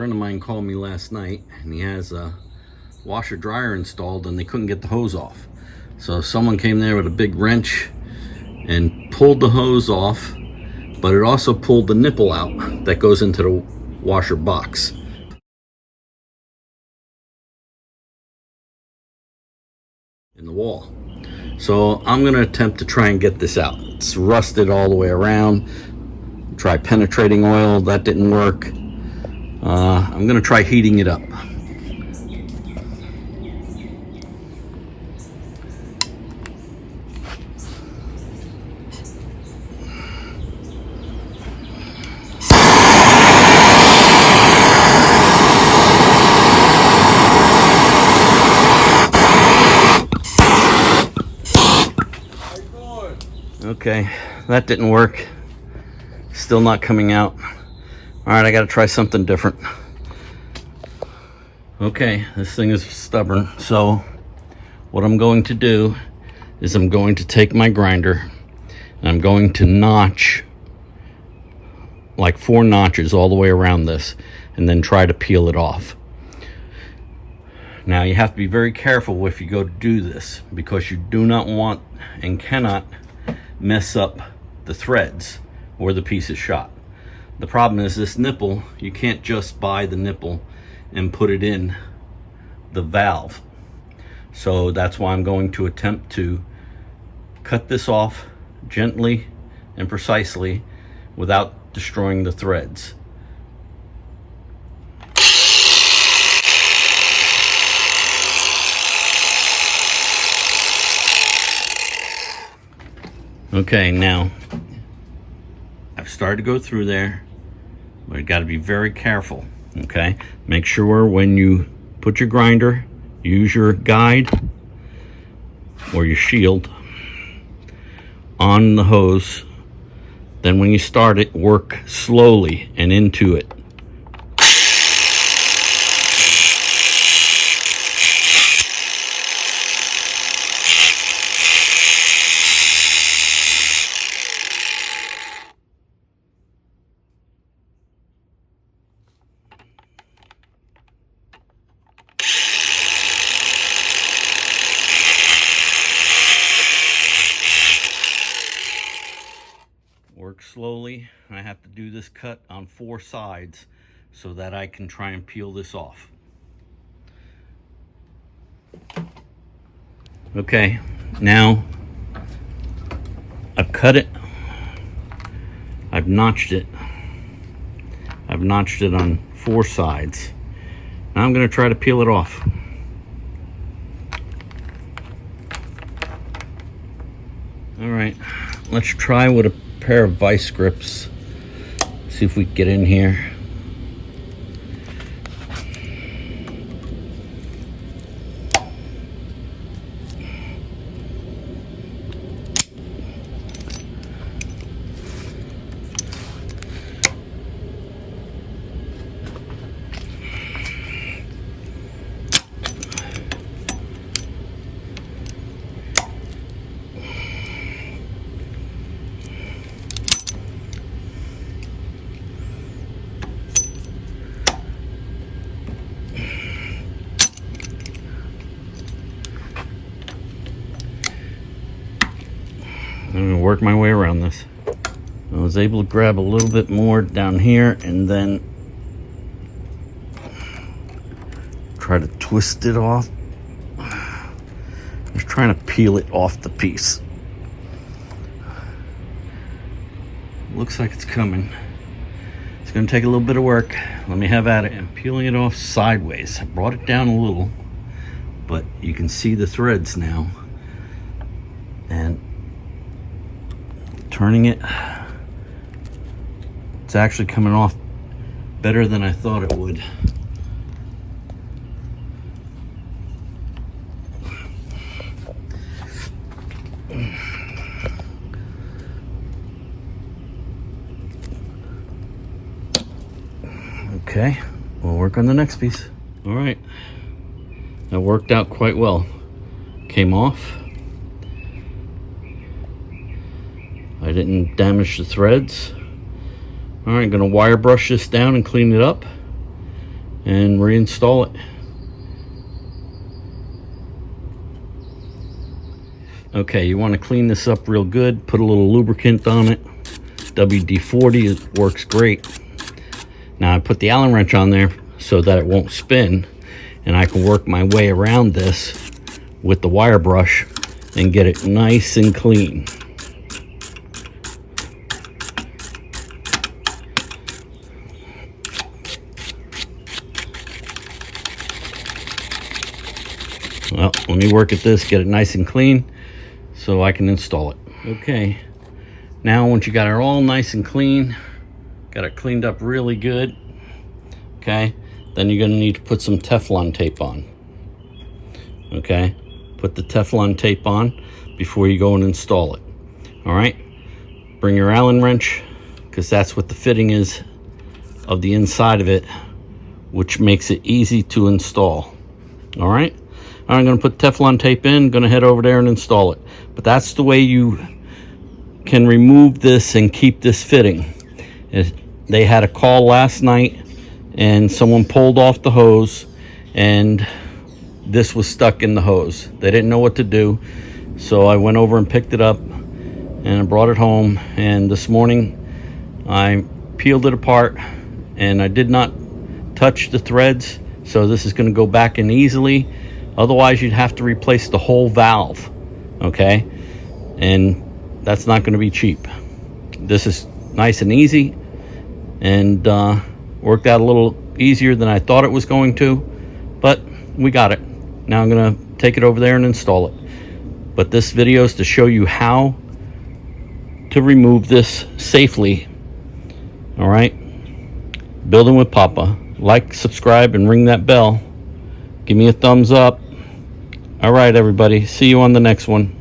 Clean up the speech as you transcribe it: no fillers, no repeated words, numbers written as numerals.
friend of mine called me last night, and he has a washer dryer installed, and they couldn't get the hose off. So someone came there with a big wrench and pulled the hose off, but it also pulled the nipple out that goes into the washer box. In the wall. So I'm going to attempt to try and get this out. It's rusted all the way around. Try penetrating oil, that didn't work. I'm going to try heating it up. Okay, that didn't work. Still not coming out. All right, I got to try something different. Okay, this thing is stubborn. So what I'm going to do is I'm going to take my grinder and I'm going to notch like 4 notches all the way around this and then try to peel it off. Now you have to be very careful if you go to do this, because you do not want and cannot mess up the threads or the piece of shot. The problem is this nipple, you can't just buy the nipple and put it in the valve. So that's why I'm going to attempt to cut this off gently and precisely without destroying the threads. Okay, now I've started to go through there, but you got to be very careful. Okay, make sure when you put your grinder, use your guide or your shield on the hose. Then when you start it, work slowly and into it. Work slowly. I have to do this cut on 4 sides so that I can try and peel this off. Okay, now I've cut it. I've notched it. I've notched it on 4 sides. Now I'm going to try to peel it off. All right, let's try with a pair of vice grips. See if we can get in here. I'm going to work my way around this. I was able to grab a little bit more down here and then try to twist it off. Just trying to peel it off the piece. Looks like it's coming. It's going to take a little bit of work. Let me have at it. I'm peeling it off sideways. I brought it down a little, but you can see the threads now. And turning it, it's actually coming off better than I thought it would. Okay, we'll work on the next piece. All right, that worked out quite well. Came off. I didn't damage the threads. All right, I'm gonna wire brush this down and clean it up. and reinstall it. Okay, you want to clean this up real good. Put a little lubricant on it. WD-40, it works great. Now I put the Allen wrench on there so that it won't spin, and I can work my way around this with the wire brush and get it nice and clean. Well, let me work at this, get it nice and clean so I can install it. Okay, now once you got it all nice and clean, got it cleaned up really good, okay, then you're gonna need to put some Teflon tape on. Okay, put the Teflon tape on before you go and install it. All right, bring your Allen wrench, because that's what the fitting is of the inside of it, which makes it easy to install. All right, I'm going to put Teflon tape in, going to head over there and install it. But that's the way you can remove this and keep this fitting. They had a call last night and someone pulled off the hose and this was stuck in the hose. They didn't know what to do, so I went over and picked it up and I brought it home, and this morning I peeled it apart and I did not touch the threads, so this is going to go back in easily. Otherwise you'd have to replace the whole valve, okay, and that's not going to be cheap. This is nice and easy and worked out a little easier than I thought it was going to, but we got it. Now I'm going to take it over there and install it. But this video is to show you how to remove this safely. All right, Building with Papa. Like, subscribe, and ring that bell. Give me a thumbs up. All right, everybody, see you on the next one.